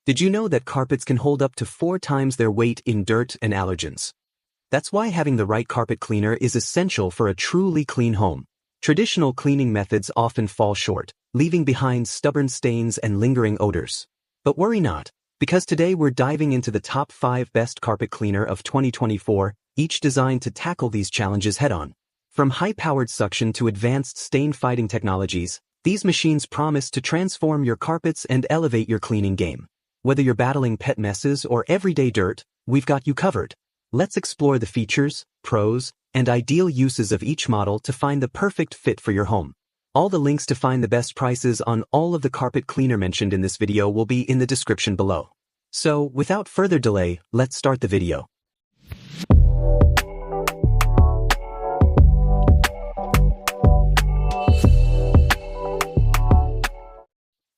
Did you know that carpets can hold up to 4 times their weight in dirt and allergens? That's why having the right carpet cleaner is essential for a truly clean home. Traditional cleaning methods often fall short, leaving behind stubborn stains and lingering odors. But worry not, because today we're diving into the top 5 best carpet cleaner of 2024, each designed to tackle these challenges head-on. From high-powered suction to advanced stain-fighting technologies, these machines promise to transform your carpets and elevate your cleaning game. Whether you're battling pet messes or everyday dirt, we've got you covered. Let's explore the features, pros, and ideal uses of each model to find the perfect fit for your home. All the links to find the best prices on all of the carpet cleaner mentioned in this video will be in the description below. So, without further delay, let's start the video.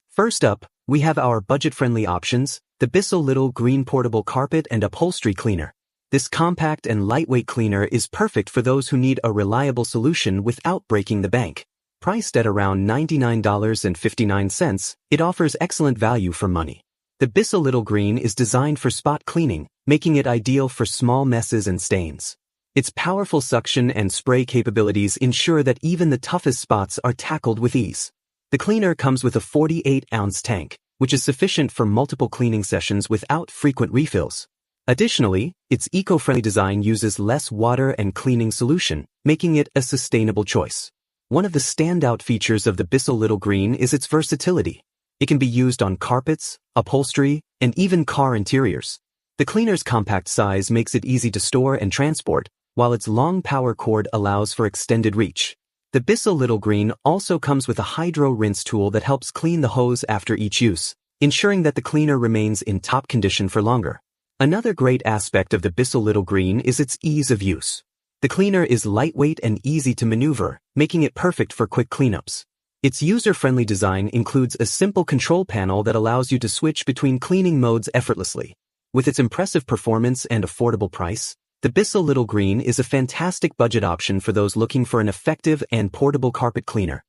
First up, we have our budget-friendly options, the Bissell Little Green Portable Carpet and Upholstery Cleaner. This compact and lightweight cleaner is perfect for those who need a reliable solution without breaking the bank. Priced at around $99.59, it offers excellent value for money. The Bissell Little Green is designed for spot cleaning, making it ideal for small messes and stains. Its powerful suction and spray capabilities ensure that even the toughest spots are tackled with ease. The cleaner comes with a 48-ounce tank, which is sufficient for multiple cleaning sessions without frequent refills. Additionally, its eco-friendly design uses less water and cleaning solution, making it a sustainable choice. One of the standout features of the Bissell Little Green is its versatility. It can be used on carpets, upholstery, and even car interiors. The cleaner's compact size makes it easy to store and transport, while its long power cord allows for extended reach. The Bissell Little Green also comes with a hydro rinse tool that helps clean the hose after each use, ensuring that the cleaner remains in top condition for longer. Another great aspect of the Bissell Little Green is its ease of use. The cleaner is lightweight and easy to maneuver, making it perfect for quick cleanups. Its user-friendly design includes a simple control panel that allows you to switch between cleaning modes effortlessly. With its impressive performance and affordable price, the Bissell Little Green is a fantastic budget option for those looking for an effective and portable carpet cleaner.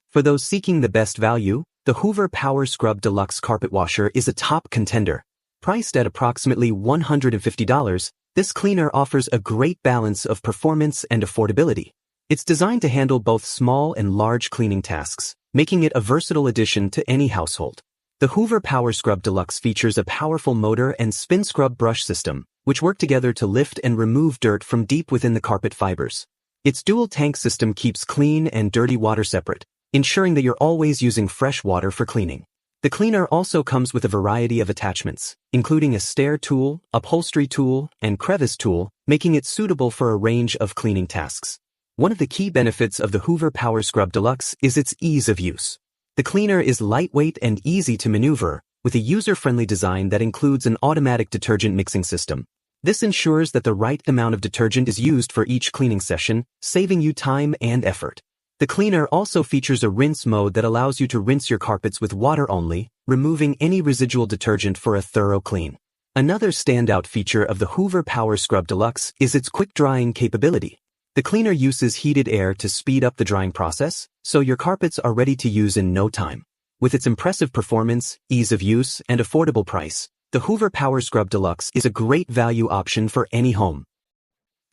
For those seeking the best value, the Hoover Power Scrub Deluxe Carpet Washer is a top contender. Priced at approximately $150, this cleaner offers a great balance of performance and affordability. It's designed to handle both small and large cleaning tasks, making it a versatile addition to any household. The Hoover Power Scrub Deluxe features a powerful motor and spin scrub brush system, which work together to lift and remove dirt from deep within the carpet fibers. Its dual tank system keeps clean and dirty water separate, ensuring that you're always using fresh water for cleaning. The cleaner also comes with a variety of attachments, including a stair tool, upholstery tool, and crevice tool, making it suitable for a range of cleaning tasks. One of the key benefits of the Hoover Power Scrub Deluxe is its ease of use. The cleaner is lightweight and easy to maneuver, with a user-friendly design that includes an automatic detergent mixing system. This ensures that the right amount of detergent is used for each cleaning session, saving you time and effort. The cleaner also features a rinse mode that allows you to rinse your carpets with water only, removing any residual detergent for a thorough clean. Another standout feature of the Hoover Power Scrub Deluxe is its quick drying capability. The cleaner uses heated air to speed up the drying process, so your carpets are ready to use in no time. With its impressive performance, ease of use, and affordable price, the Hoover Power Scrub Deluxe is a great value option for any home.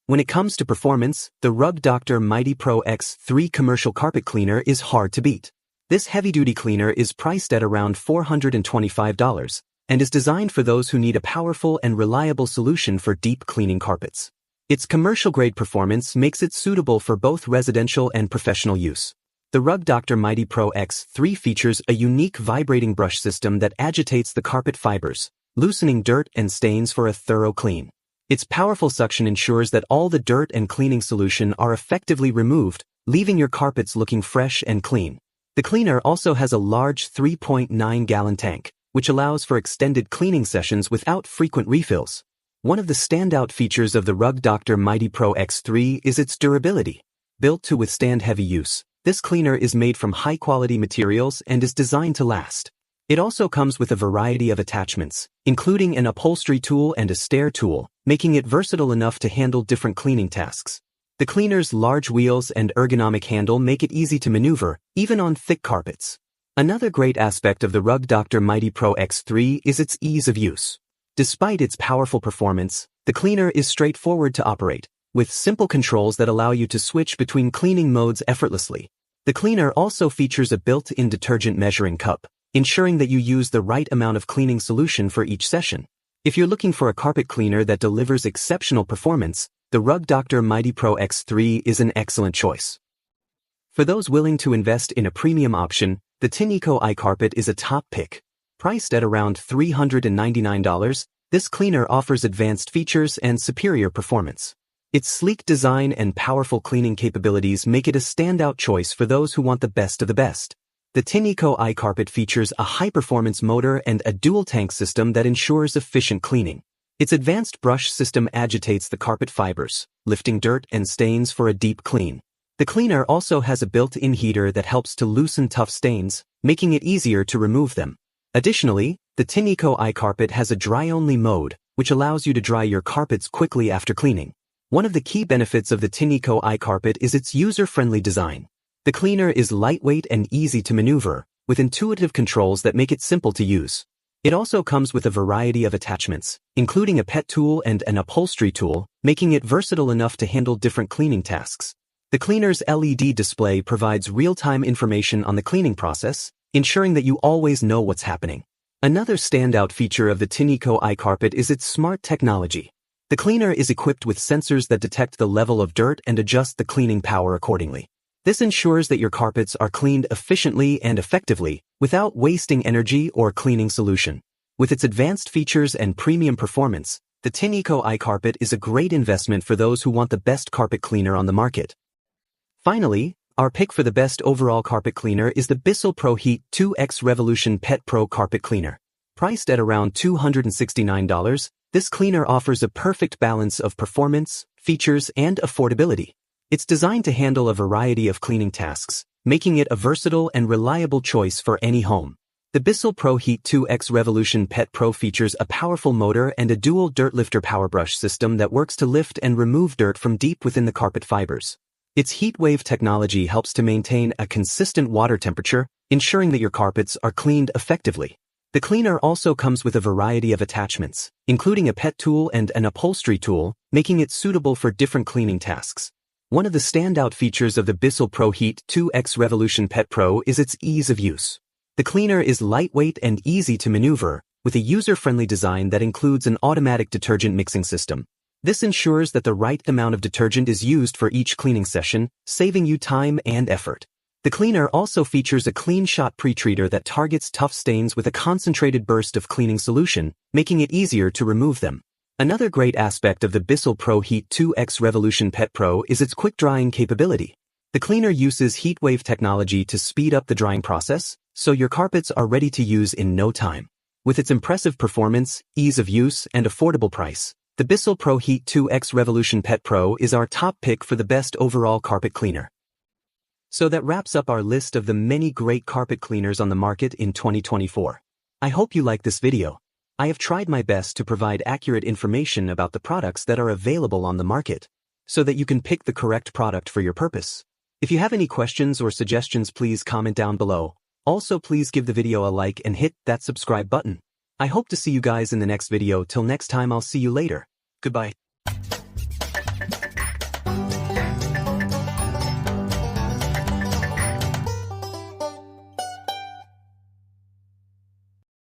When it comes to performance, the Rug Doctor Mighty Pro X3 commercial carpet cleaner is hard to beat. This heavy-duty cleaner is priced at around $425 and is designed for those who need a powerful and reliable solution for deep cleaning carpets. Its commercial-grade performance makes it suitable for both residential and professional use. The Rug Doctor Mighty Pro X3 features a unique vibrating brush system that agitates the carpet fibers, loosening dirt and stains for a thorough clean. Its powerful suction ensures that all the dirt and cleaning solution are effectively removed, leaving your carpets looking fresh and clean. The cleaner also has a large 3.9-gallon tank, which allows for extended cleaning sessions without frequent refills. One of the standout features of the Rug Doctor Mighty Pro X3 is its durability. Built to withstand heavy use, this cleaner is made from high-quality materials and is designed to last. It also comes with a variety of attachments, including an upholstery tool and a stair tool, making it versatile enough to handle different cleaning tasks. The cleaner's large wheels and ergonomic handle make it easy to maneuver, even on thick carpets. Another great aspect of the Rug Doctor Mighty Pro X3 is its ease of use. Despite its powerful performance, the cleaner is straightforward to operate, with simple controls that allow you to switch between cleaning modes effortlessly. The cleaner also features a built-in detergent measuring cup, ensuring that you use the right amount of cleaning solution for each session. If you're looking for a carpet cleaner that delivers exceptional performance, the Rug Doctor Mighty Pro X3 is an excellent choice. For those willing to invest in a premium option, the Tineco iCarpet is a top pick. Priced at around $399, this cleaner offers advanced features and superior performance. Its sleek design and powerful cleaning capabilities make it a standout choice for those who want the best of the best. The Tineco iCarpet features a high-performance motor and a dual-tank system that ensures efficient cleaning. Its advanced brush system agitates the carpet fibers, lifting dirt and stains for a deep clean. The cleaner also has a built-in heater that helps to loosen tough stains, making it easier to remove them. Additionally, the Tineco iCarpet has a dry-only mode, which allows you to dry your carpets quickly after cleaning. One of the key benefits of the Tineco iCarpet is its user-friendly design. The cleaner is lightweight and easy to maneuver, with intuitive controls that make it simple to use. It also comes with a variety of attachments, including a pet tool and an upholstery tool, making it versatile enough to handle different cleaning tasks. The cleaner's LED display provides real-time information on the cleaning process, ensuring that you always know what's happening. Another standout feature of the Tineco iCarpet is its smart technology. The cleaner is equipped with sensors that detect the level of dirt and adjust the cleaning power accordingly. This ensures that your carpets are cleaned efficiently and effectively, without wasting energy or cleaning solution. With its advanced features and premium performance, the Tineco iCarpet is a great investment for those who want the best carpet cleaner on the market. Finally, our pick for the best overall carpet cleaner is the Bissell ProHeat 2X Revolution Pet Pro Carpet Cleaner. Priced at around $269, this cleaner offers a perfect balance of performance, features, and affordability. It's designed to handle a variety of cleaning tasks, making it a versatile and reliable choice for any home. The Bissell ProHeat 2X Revolution Pet Pro features a powerful motor and a dual dirt lifter power brush system that works to lift and remove dirt from deep within the carpet fibers. Its heat wave technology helps to maintain a consistent water temperature, ensuring that your carpets are cleaned effectively. The cleaner also comes with a variety of attachments, including a pet tool and an upholstery tool, making it suitable for different cleaning tasks. One of the standout features of the Bissell ProHeat 2X Revolution Pet Pro is its ease of use. The cleaner is lightweight and easy to maneuver, with a user-friendly design that includes an automatic detergent mixing system. This ensures that the right amount of detergent is used for each cleaning session, saving you time and effort. The cleaner also features a clean shot pre-treater that targets tough stains with a concentrated burst of cleaning solution, making it easier to remove them. Another great aspect of the Bissell ProHeat 2X Revolution Pet Pro is its quick drying capability. The cleaner uses heat wave technology to speed up the drying process, so your carpets are ready to use in no time. With its impressive performance, ease of use, and affordable price, the Bissell ProHeat 2X Revolution Pet Pro is our top pick for the best overall carpet cleaner. So that wraps up our list of the many great carpet cleaners on the market in 2024. I hope you like this video. I have tried my best to provide accurate information about the products that are available on the market, so that you can pick the correct product for your purpose. If you have any questions or suggestions, please comment down below. Also, please give the video a like and hit that subscribe button. I hope to see you guys in the next video. Till next time, I'll see you later. Goodbye.